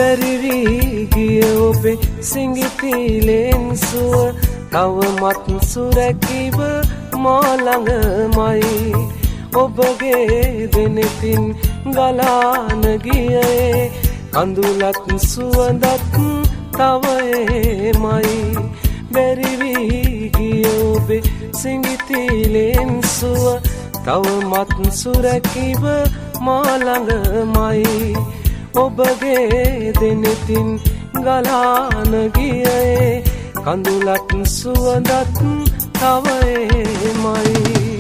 බැරිවි ගිය ඔබේ සිඟිතිලෙන් සුව තවමත් සුරැකිව මා ළඟමයි ඔබගේ දෙනෙතින් ගලාන ගියේ කඳුලත් සුවඳත් තව එමයි බැරිවි ගිය ඔබේ සිඟිතිලෙන් සුව තවමත් සුරැකිව මා ළඟමයි ඔබගේ දෙනෙතින් ගලාන ගියේ කඳුලත් සුවඳත් තව එමයි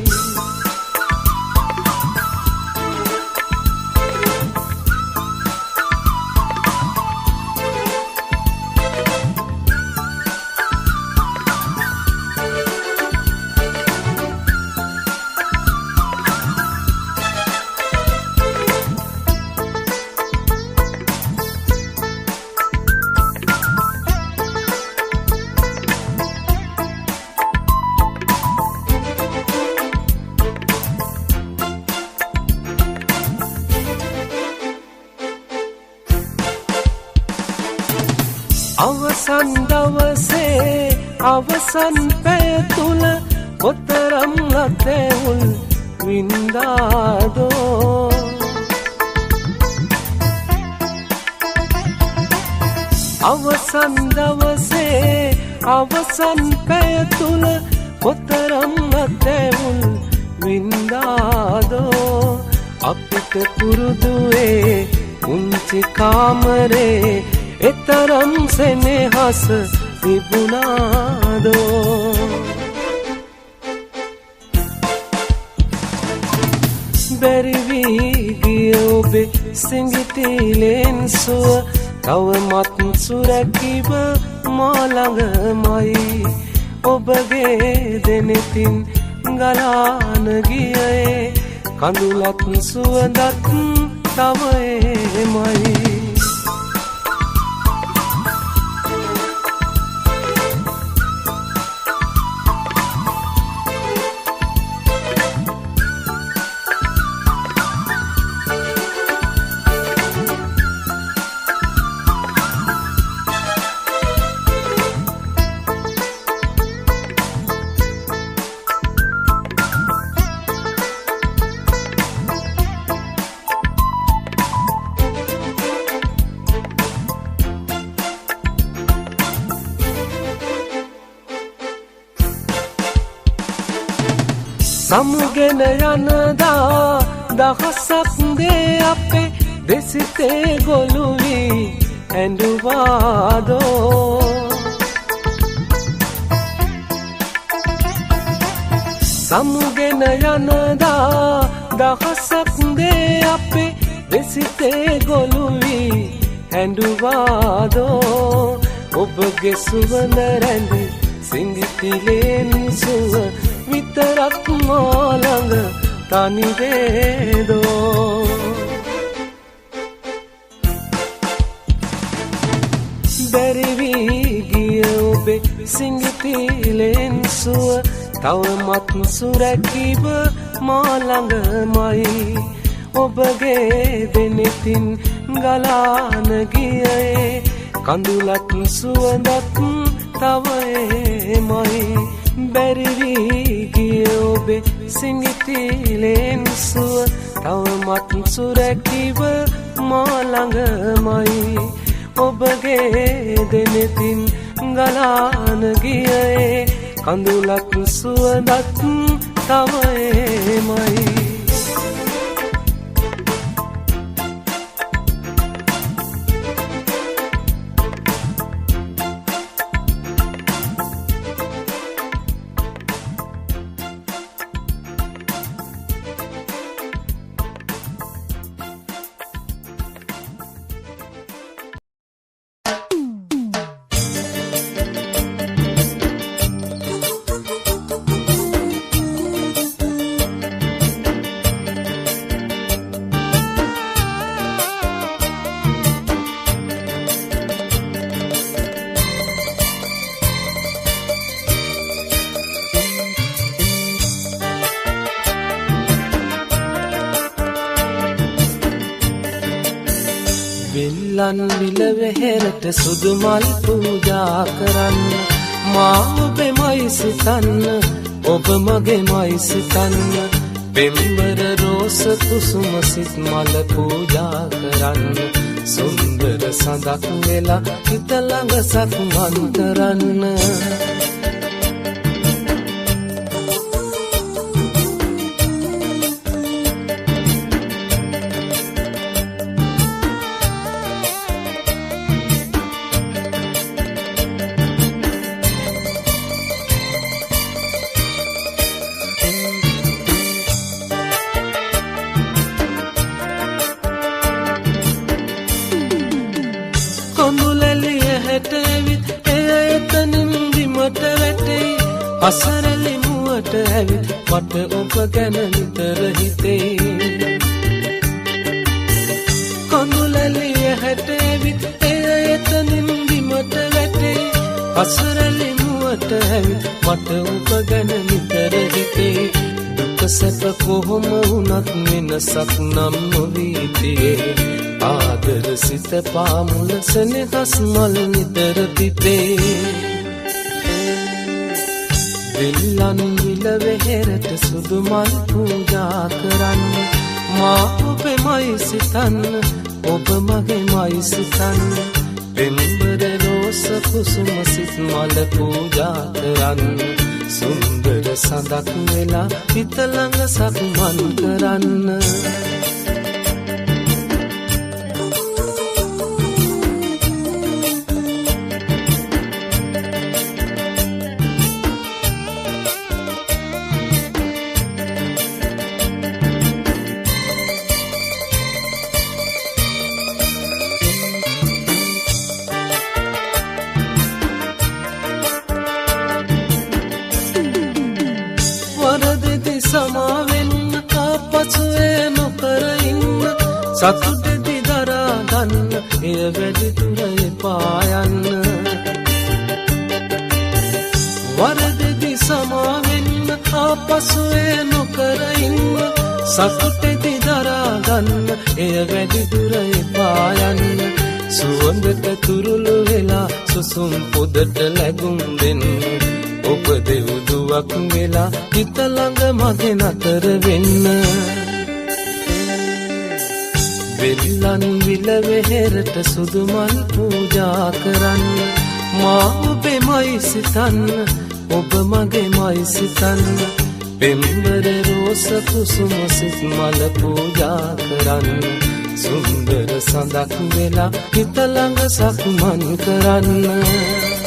අවසන් දවසේ අවසන් පැය තුල කොතරම් ලතැවුල් වින්දාදෝ අවසන් දවසේ අවසන් පැය තුල කොතරම් ලතැවුල් වින්දාදෝ අපිට පුරුදුවේ කුංචි කාමරේ එතරම් සෙනෙහස තිබුණාදෝ බැරිවි ගිය ඔබේ සිඟිතිලෙන් සුව තවමත් සුරැකිව මා ළඟමයි ඔබගේ දෙනෙතින් ගලාන ගියේ කඳුලත් සුවඳත් තව එමයි සමුගෙන යනදා දහසක් දේ අපේ දෙසිතේ ගොළු වී ඇඬුවාදෝ සමුගෙන යනදා දහසක් දේ අපේ දෙසිතේ ගොළු වී ඇඬුවාදෝ ඔබගේ සුවඳ රැඳ සිඟිතිලෙන් සුව විතරක් මා ළඟ තනි වේදෝ බැරිවි ගිය ඔබේ සිඟිතිලෙන් සුව තවමත් සුරැකිව මා ළඟමයි ඔබගේ දෙනෙතින් ගලාන ගියේ කඳුලත් සුවඳත් තව එමයි බැරිවි ගිය ඔබේ සිඟිතිලෙන් සුව තවමත් සුරැකිව මා ළඟමයි ඔබගේ දෙනෙතින් ගලාන ගියේ කඳුලත් සුවඳත් තව එමයි විල්ලන් විල වෙහෙරට සුදු මල් පූජා කරන්න මා ඔබෙමයි සිතන්න ඔබ මගේමයි සිතන්න පෙම්බර රෝස කුසුම සිත් මල පූජා කරන්න සුන්දර සඳක් වෙලා හිත ළඟ සක්මන් කරන්න අසරලි මුවට ඇවිත් මට ඔබ ගැන නිතර හිතේ කොඳුලැලිය හැට ඇවිත් එතනින් බිමට වැටේ අසරලි මුවට ඇවිත් මට ඔබ ගැන නිතර හිතේ දුක සැප කොහොම වුණත් වෙනසක් නම් නොවී තියේ ආදර සිත පාමුල සෙනෙහස් මල් නිතර පිපේ විල්ලන් විල වෙහෙරට සුදු මල් පූජා කරන්න මා ඔබෙමයි සිතන්න ඔබ මගේමයි සිතන්න පෙම්බර රෝස කුසුම සිත් මල පූජා කරන්න සුන්දර සඳක් වෙලා හිත ළඟ සක්මන් කරන්න සමාවෙන්න ආපසුවේ නොකර ඉන්න සතුටෙදි දරා ගන්න එය වැඩි දුර එපා යන්න වරදෙදි සමාවෙන්න ආපසුවේ නොකර ඉන්න සතුටෙදි දරා ගන්න එය වැඩි දුර එපා යන්න සුවඳට තුරුළු වෙලා සුසුම් පොදට ලැබුම් දෙන්න ඔබ දෙව්දුවක් වෙලා හිත ළඟ මගේ නතර වෙන්න විල්ලන් විල වෙහෙරට සුදු මල් පූජා කරන්න මා ඔබෙමයි සිතන්න ඔබ මගේමයි සිතන්න පෙම්බර රෝස කුසුම සිත් මල පූජා කරන්න සුන්දර සඳක් වෙලා හිත ළඟ සක්මන් කරන්න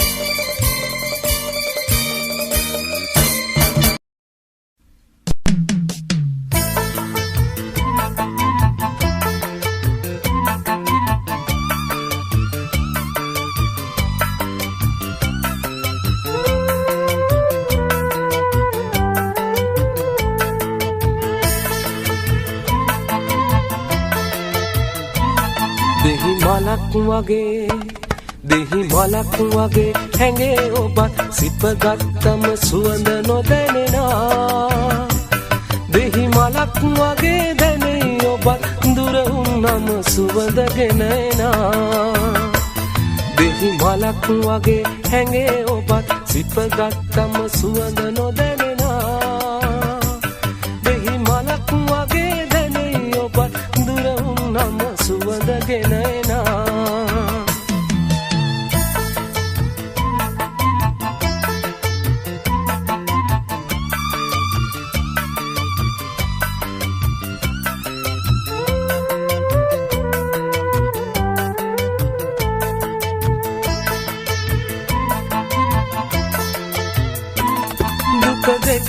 දෙහි මලක් වගේ හැඟේ ඔබත් සිපගත්තම සුවඳ නොදැනෙනා දෙහි මලක් වගේ දැනේ ඔබත් දුර වුණම සුවඳ ගෙනෙනා දෙහි මලක් වගේ හැඟේ ඔබත් සිපගත්තම සුවඳ නොදැනෙනා දෙහි මලක් වගේ දැනේ ඔබත් දුර වුණම සුවඳ ගෙනෙනා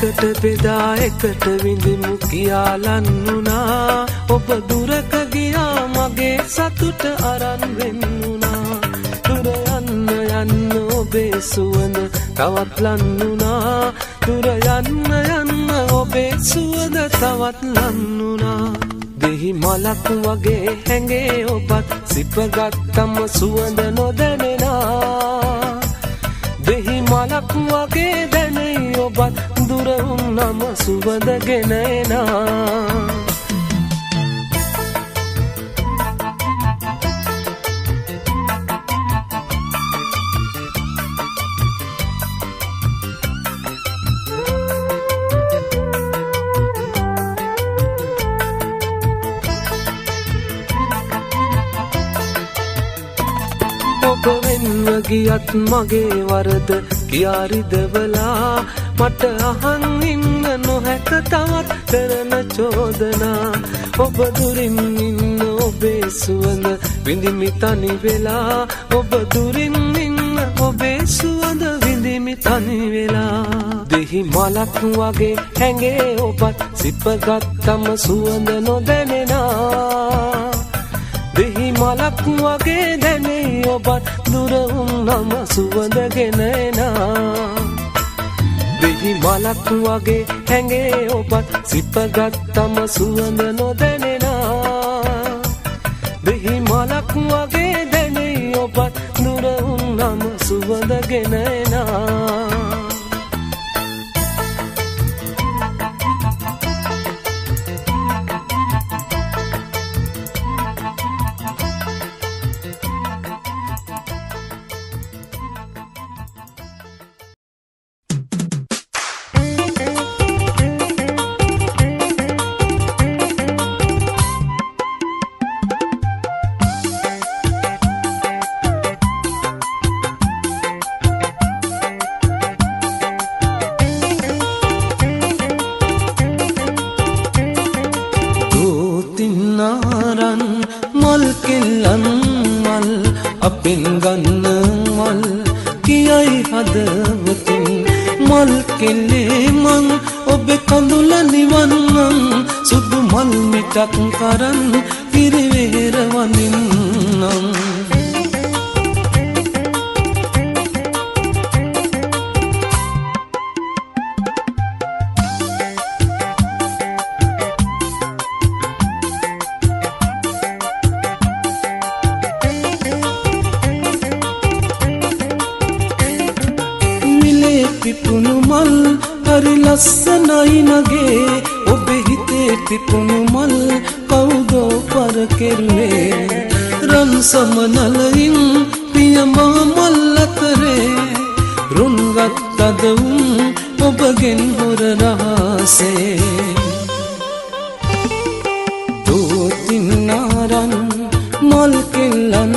දෙකට බෙදා එකට විඳිමු කියාලන්නුනා ඔබ දුරක ගියා මගේ සතුට අරන් වෙන්නුනා දුර යන්න යන්න ඔබේ සුවඳ තවත් ලන්නුනා දුර යන්න යන්න ඔබේ සුවඳ තවත් ලන්නුනා දෙහි මලක් වගේ හැඟේ ඔබත් සිපගත්තම සුවඳ නොදැනෙනා දෙහි මලක් වගේ දැනේ ඔබත් දුර වුණම සුවඳ ගෙනෙනා ගියත් මගේ වරද කියා රිදවලා මට අහන් ඉන්න නොහැක තවත් කරන චෝදනා ඔබ දුරින් ඉන්න ඔබේ සුවඳ විඳිමි තනි වෙලා ඔබ දුරින් ඉන්න ඔබේ සුවඳ විඳිමි තනි වෙලා දෙහි මලක් වගේ හැඟේ ඔබත් සිපගත්තම සුවඳ නොදැනෙනා දෙහි මලක් වගේ දැනේ ඔබත් දුර වුණම සුවඳගෙන එනා දෙහි මලක් වගේ හැඟේ ඔබත් සිපගත්තම සුවඳ නොදැනෙනා දෙහි මලක් වගේ දැනේ ඔබත් දුර වුණම සුවඳගෙන එනා අපෙන් ගන්න මල් කියයි හදවතින් මල් කෙල්ලේ මං ඔබේ කඳුල නිවන්නම් සුදු මල් මිටක් කරන් පිරිවෙහෙර වඳින්නම් පිපුණු මල් හරි ලස්සනයි නගේ ඔබේ හිතේ පිපුණු මල් කවුදෝ පර කෙරුවේ රන් සමනලයින් පියමා මල් අතරේ රුන්ගත් අදවුම් ඔබගෙන් හොර රහසේ දෝතින්නාරන් මල් කෙල්ලන්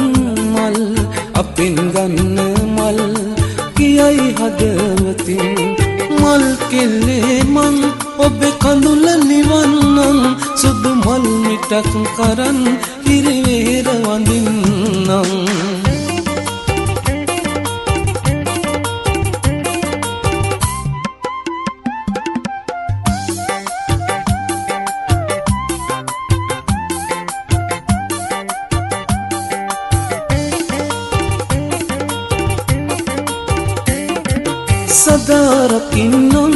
මල් අපෙන් ගන්න මල් කියයි හදවතින් මල් කෙල්ලේ මං ඔබේ කඳුල නිවන්නම් සුදු මල් මිටක් කරන් පිරිවෙහෙර වඳින්නම් සදාරකින්නම්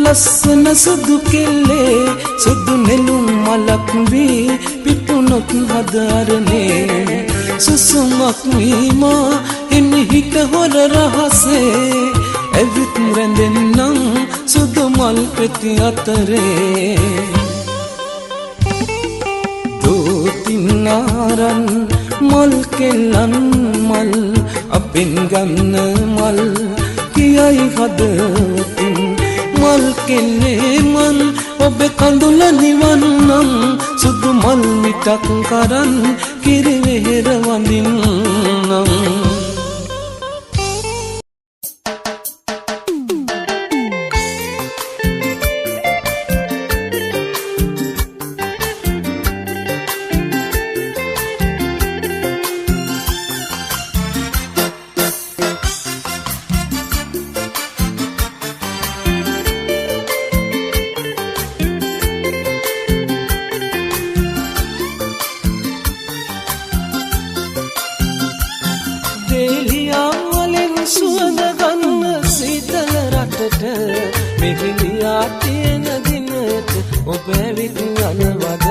ලස්සන සුදු කෙල්ලේ සුදු නෙළුම් මලක් වී පිපුණොත් හදරනේ සුසුමක් වීමා හිමිහිට හොර රහසේ ඇවිත් රැඳෙන්නම් සුදු මල් පෙති අතරේ දෝතින්නාරන් මල් කෙල්ලන් මල් අපෙන් ගන්න මල් කියයි හදවතින් මල් කෙල්ලේ මන් ඔබේ කඳුල නිවන්නම් සුදු මල් මිටක් කරන් කිරිවෙහෙර වඳින්නම් මෙහිලියා තියෙන දිනට ඔබ ඇවිත් යනවද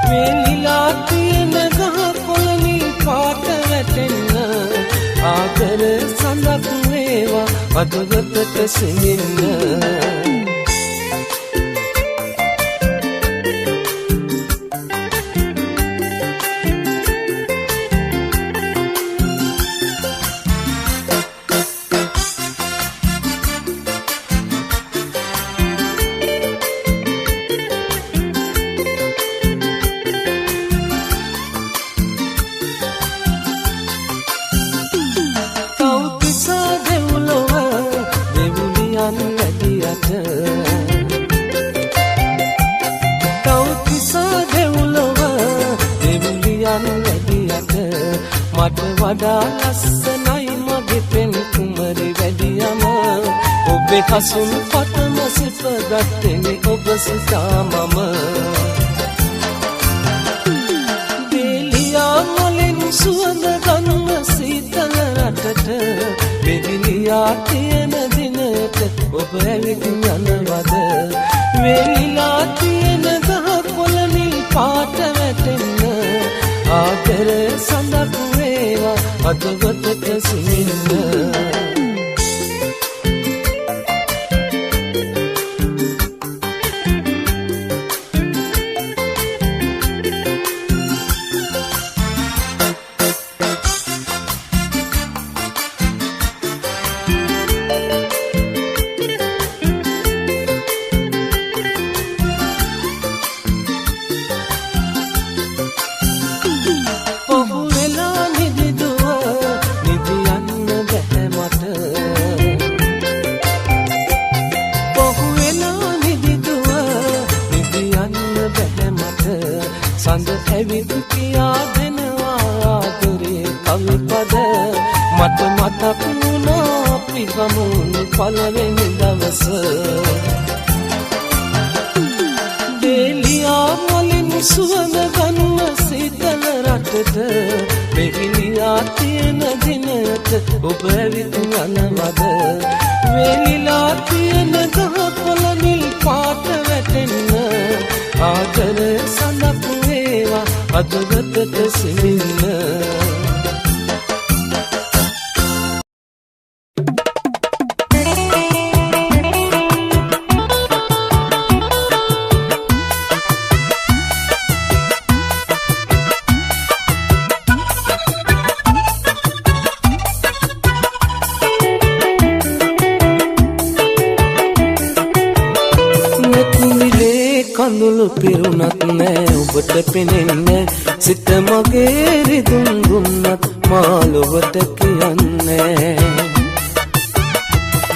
මෙලිලා තියෙන ගහ කොළනි පාට වැටෙන්න ආදර සඳක් වේවා අදවතට සිඳින්න මට වඩා ලස්සනයි මගේ පෙම් කුමරි වැඩියම ඔබේ හසුන් පතම සිපගත්තෙමි ඔබ සිතා මම බෙලියා වලින් සුවඳ ගන්න සීතල රටට බෙලියා තියෙන දිනට ඔබ ඇවිත් යනවද වෙලිලා තියෙන ගහ කොළ නිල් පාට වැටෙන්න ආදර සඳක් වේවා අදවතට සිනින්න සඳ ඇවිත් කියා දෙනවා ආදරේ කවි පද මට මතක් වුණා අපි ගමුණු පළවෙනි දවස බෙලියා වලින් සුවඳ ගන්න සීතල රටට බෙලියා තියෙන දිනට ඔබ ඇවිත් යනවද වෙලිලා තියෙන ගහ කොළ නිල් පාට වැටෙන්න ආදර සඳක් වේවා අදවතට සිනින්න කඳුළු පිරුණත් නෑ ඔබට පෙනෙන්නේ සිත මගේ රිදුම් දුන්නත් මාලොවට කියන්නේ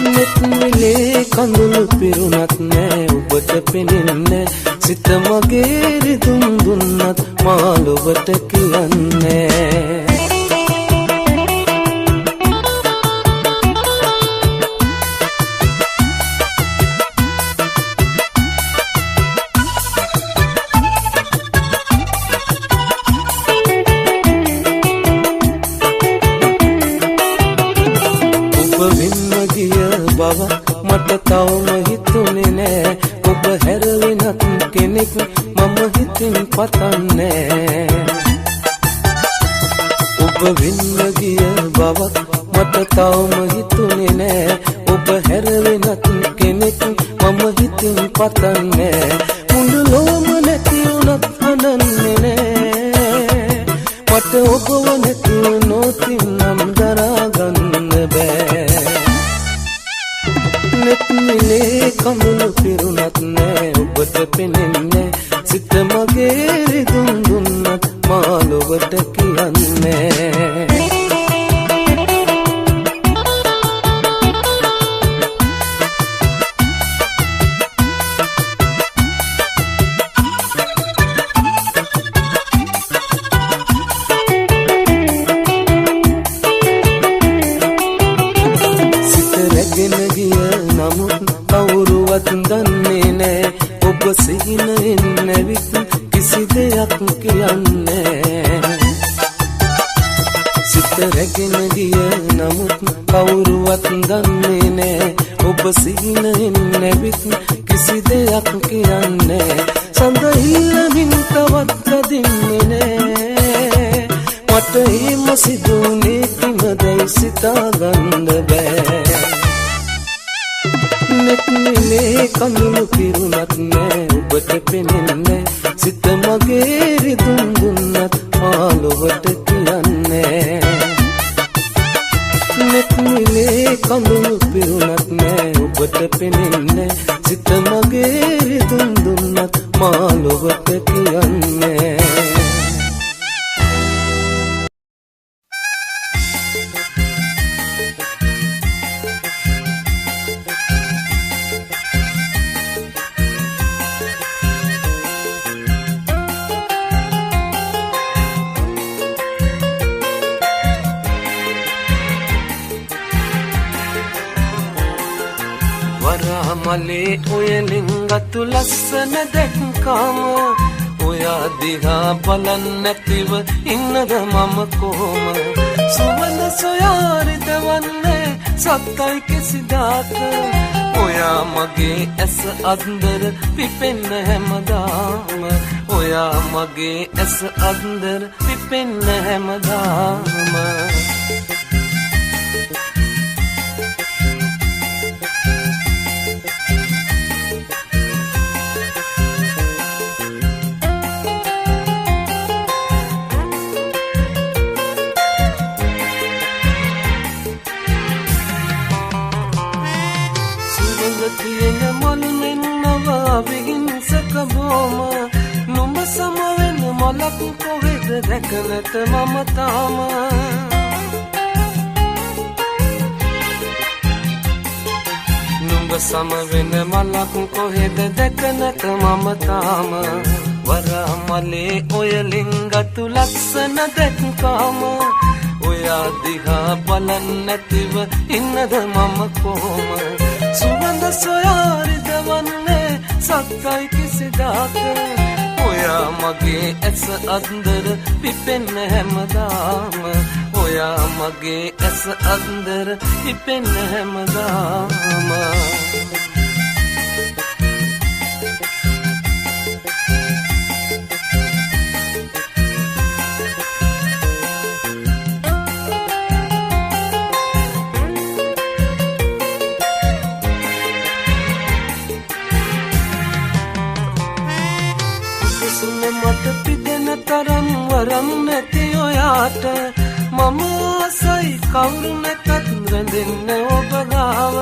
නෙත් මිලේ කඳුළු පිරුණත් නෑ ඔබට පෙනෙන්නේ සිත මගේ රිදුම් දුන්නත් මාලොවට කියන්නේ මට තවම හිතුනේ නෑ ඔබ හැර වෙනත් කෙනෙක් මම හිතින් පතන්නේ ඔබ වෙන්න ගිය බවක් මට තවම හිතුනේ නෑ ඔබ හැර වෙනත් කෙනෙක් මම හිතින් පතන්නේ මුළු ලෝම නැති වුණත් හඳන්නේ නෑ මට ඔබව නැති වුණොත් නම් දරා ගන්න බෑ නෙත් මිලේ කඳුළු පිරුණත් නෑ ඔබට පෙනෙන්නේ සිත මගේ රිදුම් දුන්නත් මාලොවට කියන්නේ කවුරුවත් දන්නේ නෑ ඔබ සිහිනෙන් නැවිත් කිසි දෙයක් කියන්නේ සිත රැගෙන ගිය නමුත් කවුරුවත් දන්නේ නෑ ඔබ සිහිනෙන් නැවිත් කිසි දෙයක් කියන්නේ සඳ ඉල්ලමින් තවත් දින්නේ නෑ මට එහෙම සිදුනේ කිමදයි සිතා ගන්න බෑ නෙත් මිලේ කඳුළු පිරුණත් නෑ ඔබට පෙනෙන්නේ සිත මගේ රිදුම් දුන්නත් මාලොවට කියන්නේ නෙත් මිලේ කඳුළු පිරුණත් නෑ ඔබට පෙනෙන්නේ සිත මගේ රිදුම් දුන්නත් මාලොවට කියන්නේ මලේ ඔය ලිංගතු ලස්සන දැක්කාම ඔයා දිහා බලන්න නැතිව ඉන්නද මම කොහොම සුවඳ සොයාරිද වන්නේ සත්තයි කිසිදාක ඔයා මගේ ඇස අන්දර පිපෙන්න හැමදාම ඔයා මගේ ඇස අන්දර පිපෙන්න හැමදාම තියෙන මල් මෙන්නව විහිංසක බොම නුඹ සමවෙන මලක් කොහෙද දැක නැත මම තාම නුඹ සමවෙන මලක් කොහෙද දැක නැත මම තාම වරා මලේ ඔය ලිංගතු ලස්සන දැක්කාම ඔයා දිහා බලන්න නැතිව ඉන්නද මම කොහොම සුවඳ සොයාරිද වන්නේ සත්තයි කිසිදාක ඔයා මගේ ඇස අන්දර පිපෙන්න හැමදාම ඔයා මගේ ඇස අන්දර පිපෙන්න හැමදාම මට පිදෙන තරම් වරම් නැති ඔයාට මම ආසයි කවුරු නැතත් රැඳෙන්න ඔබ ගාව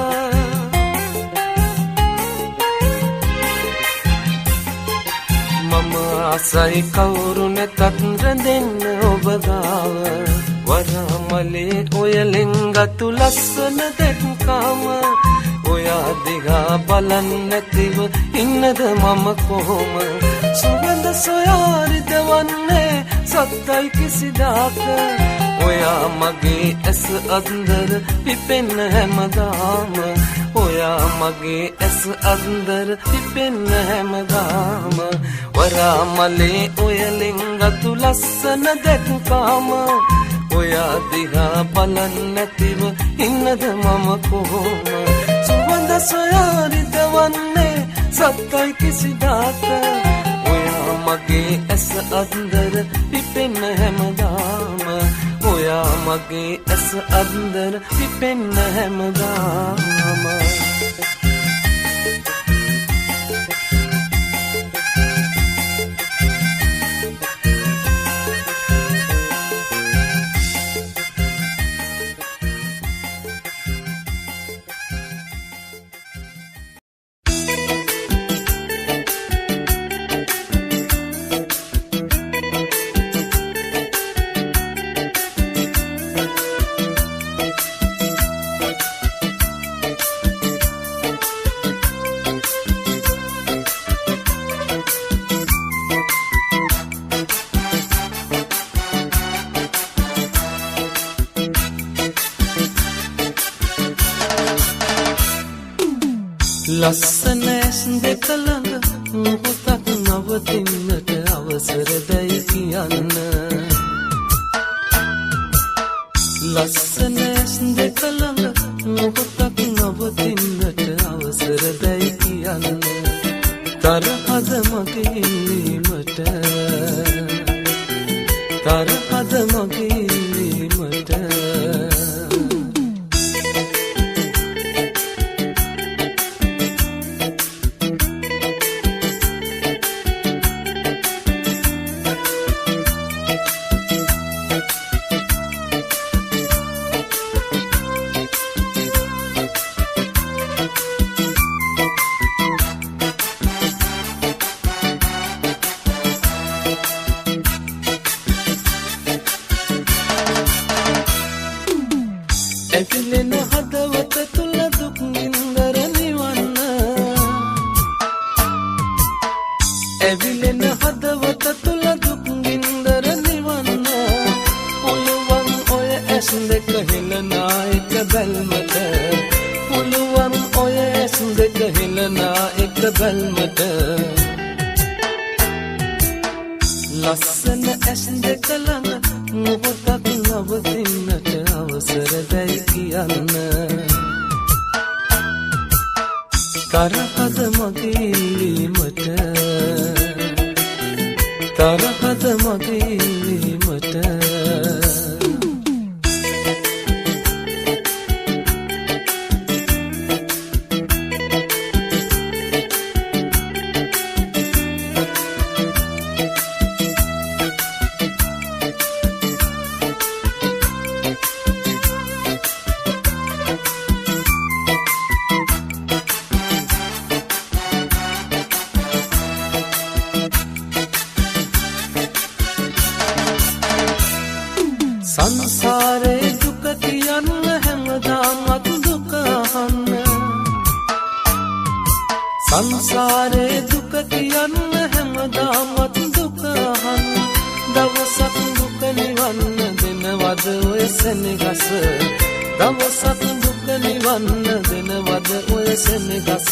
මම ආසයි කවුරු නැතත් රැඳෙන්න ඔබ ගාව වරමලේ ඔය ලිංගතු ලස්සන දැක්කාම ඔයා දිහා බලන්න නැතිව ඉන්නද මම කොහොම සුවඳ සොයාරිද වන්නේ සත්තයි කිසිදාක ඔයා මගේ ඇස අන්දර පිපෙන්න හැමදාම ඔයා මගේ ඇස අන්දර පිපෙන්න හැමදාම වරා මලේ ඔය ලිංගතු ලස්සන දැක්කාම ඔයා දිහා බලන්න නැතිව ඉන්නද මම කොහොම සුවඳ සොයාරිද වන්නේ සත්තයි කිසිදාක මගේ ඇස අන්දර පිපෙන්න හැමදාම ඔයා මගේ ඇස අන්දර පිපෙන්න හැමදාම ලස්සන ඇස් දෙක ළඟ මොහොතක් නවතින්නට අවසර දැයි කියන්න ලස්සන ඇස් දෙක ළඟ මොහොතක් නවතින්නට අවසර දැයි කියන්න තරහද මගේ ඉල්ලීමට තරහද මගේ ඉල්ලීමට ඇවිලෙන හදවත තුල දුක් නින්දර නිවන්න ඇවිලෙන හදවත තුල දුක් නින්දර නිවන්න පුළුවන් ඔය ඇස් දෙක හෙලනා එක බැල්මට පුළුවන් ඔය ඇස් දෙක හෙලනා හිත බැල්මට ලස්සන ඇස් දෙක ළඟ මොහොතක් නවතින්නට අවසර දැයි කියන්න තරහද මගේ ඉල්ලීමට තරහද මගේ ඉල්ලීමට සංසාරේ දුක කියන්න හැමදාමත් දුක අහන්න සංසාරේ දුක කියන්න හැමදාමත් දුක අහන්න දවසක් දුක නිවන්න දෙනවද ඔය සෙනෙගස දවසක් දුක නිවන්න දෙනවද ඔය සෙනෙගස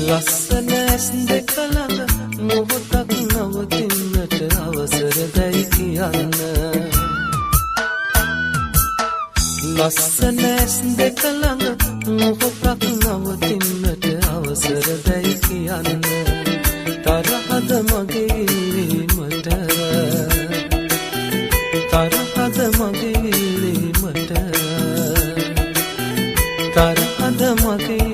ලස්සන ඇස් දෙක ළඟ මොහොතක් නවතින්නට අවසර දැයි කියන්න ලස්සන ඇස් දෙක ළඟ මොහොතක් නවතින්නට අවසර දැයි කියන්න තරහද මගේ ඉල්ලීමට තරහද මගේ ඉල්ලීමට තරහද මගේ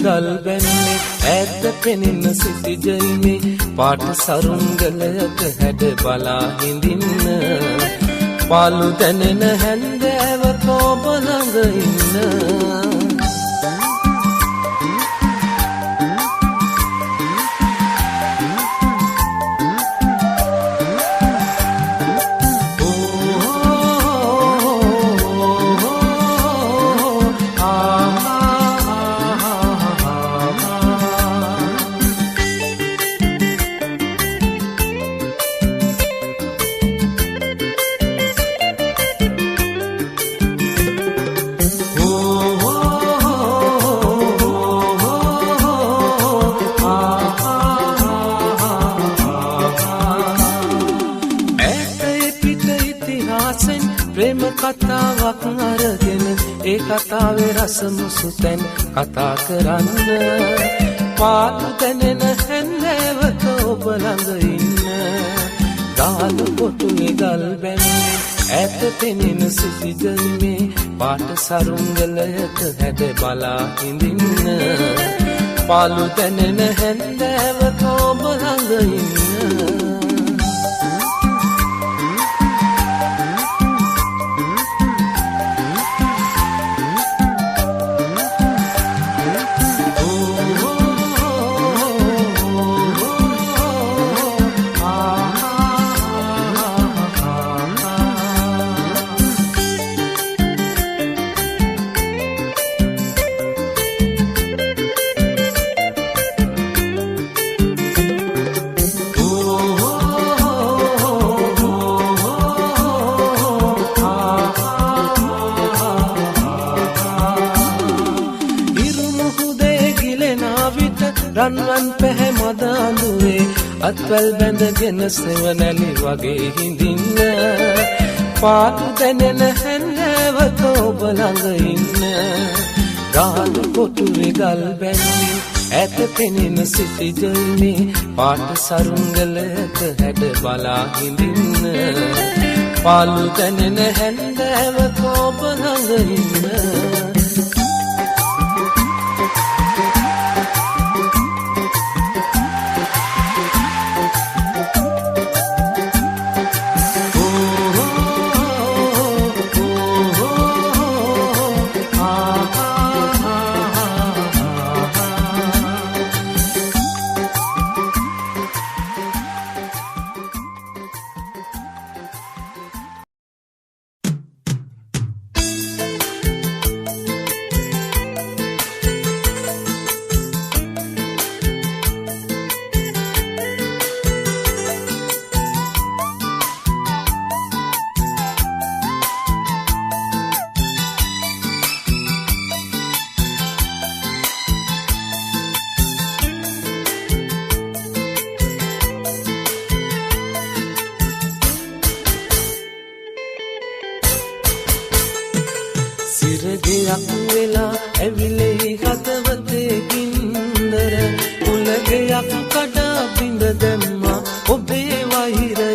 ගල් බැන්නේ ඈත පෙනෙන සිටිජල්මේ පාට සරුංගලයට හැඩ බලා හිඳින්න පාළු දැනෙන හැන්දෑවක ඔබ ළඟ ඉන්න ප්‍රේම කතාවක් අරගෙන ඒ කතාවේ රස මුසුතෙන් කතා කරන්න පාළු දැනෙන හැන්දෑවක ඔබ ළඟ ඉන්න ගාලු පොතුනේ ගල් බැන්නේ ඈත පෙනෙන සිටිජල්මේ පාට සරුංගලයට හැඩ බලා හිඳින්න පාළු දැනෙන හැන්දෑවක ඔබ ළඟ ඉන්න රන්වන් පැහැ මද අඳුවේ අත්වැල් බැඳගෙන සෙවනැලි වගේ හිඳින්න පාටු දැනෙන හැන්දෑවක ඔබ ළඟ ඉන්න ගාලු කොටුවේ ගල් බැන්නේ ඈත පෙනෙන සිටිජල්මේ පාට සරුංගලයට හැඩ බලා හිඳින්න පාළු දැනෙන හැන්දෑවක ඔබ ළඟ ඉන්න වෙලා ඇවිලේ හදවතේ ගින්දර උලගයක් කඩා බිඳ දැම්මා ඔබේ වෛරය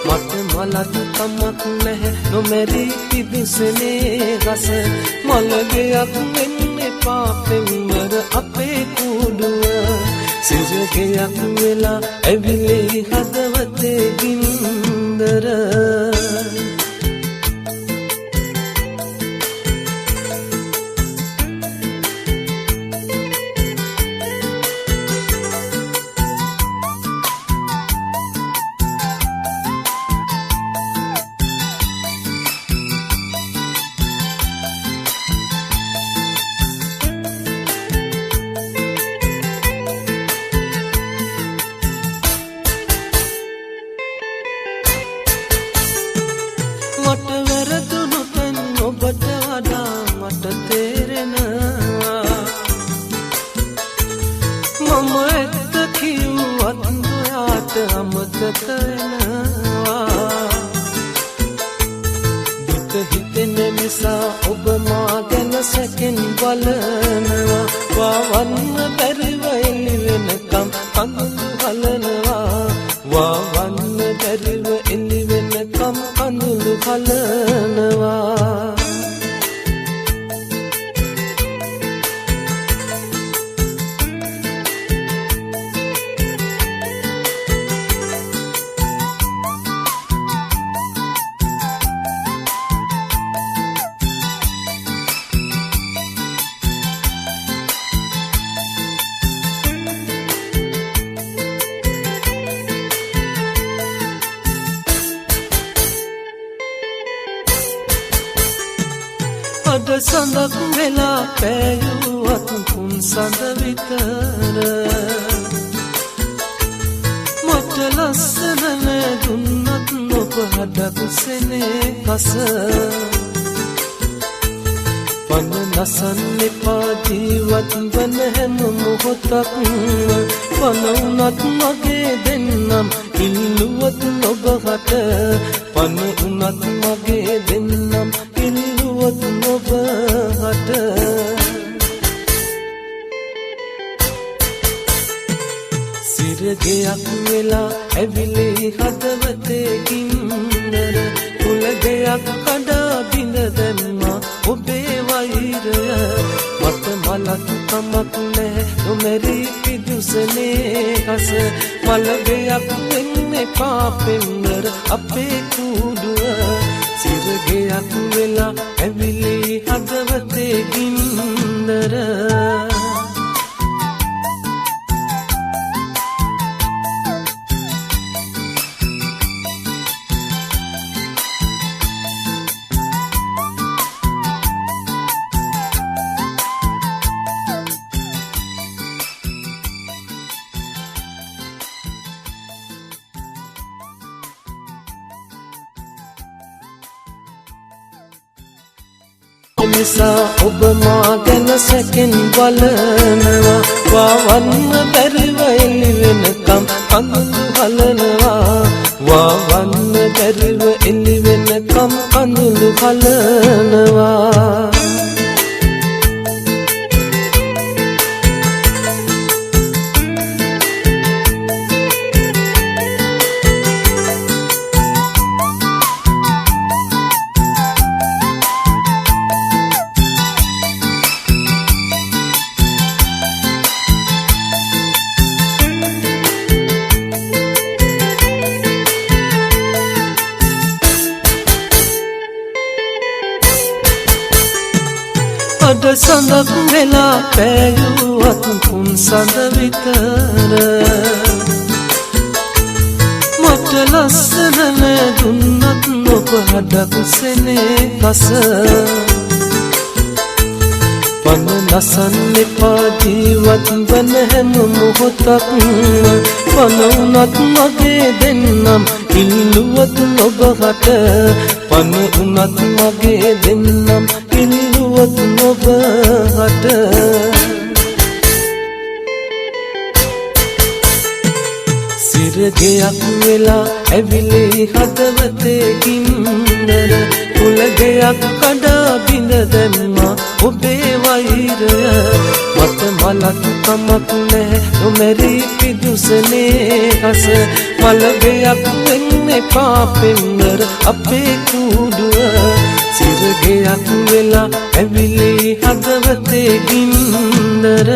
මට මලක් කමක් නැහැ නොමැරී පිදුසනේ රස මලගයක් වෙන්න එපා පෙම්වර අපේ කුඩුව සිරගයක් වෙලා ඇවිලේ හදවතේ ගින්දර මට වැරදුණු තැන් ඔබට වඩා මට තේරෙනවා මම ඇත්ත කිව්වත් ඔයාට අමතක වෙනවා දුක හිතෙන නිසා ඔබ මා ගැන සැකෙන් බලනවා වවන්න බැරිව එළි වෙනකම් කඳුළු හලනවා වවන්න බැරිව එළි වෙනකම් කඳුළු හලනවා අද සඳක් වෙලා පෑයුවත් කුන් සඳ විතර මට ලස්සන දුන්නත් ඔබ හඩක් සෙනේ කස පන නසන්න එපා ජීවත් වන හැම මොහොතක් පන උනත් මගේ දෙන්නම් ඉල්ලුවත් ඔබට පන උනත් මගේ දෙන්නම් ඉල්ලුවත් ඔබට සිරගයක් වෙලා ඇවිලේ හදවතේ ගින්දර කුලගයක් කඩා බිඳ දැම්මා ඔබේ වෛරය මට මලක් කමක් නැහැ නොමැරී පිදුසනේ හස මලගයක් වෙන්න එපා පෙම්වර අපේ කුඩුව සිරගයක් වෙලා ඇවිලේ හදවතේ ගින්දර නිසා ඔබ මා ගැන සැකෙන් බලනවා වවන්න බැරිව එළි වෙනකම් කඳුළු හලනවා වවන්න බැරිව එළි වෙනකම් කඳුළු හලනවා අද සඳක් වෙලා පෑයුවත් කුන් සඳ විතර මට ලස්සන දුන්නත් ඔබ හඩක් සෙනේ කස පන නසන්න එපා ජීවත් වන හැම මොහොතක් පන උනත් මගේ දෙන්නම් ඉල්ලුවත් ඔබට පන උනත් මගේ දෙන්නම් ඉල්ලුවත් ඔබට සිරගෙයක් වෙලා ඇවිලේ හදවතේ ගින්නර කුලගයක් කඩා බිඳ දැම්මා ඔබේ වෛරය මත මලක් කමක් නැහැ නොමැරි පිදුසනේ හස මලගයක් වෙන්නේ පාපෙන්නර අපේ කුඩුව සිරගෙයක් වෙලා ඇවිලේ හදවතේ ගින්නර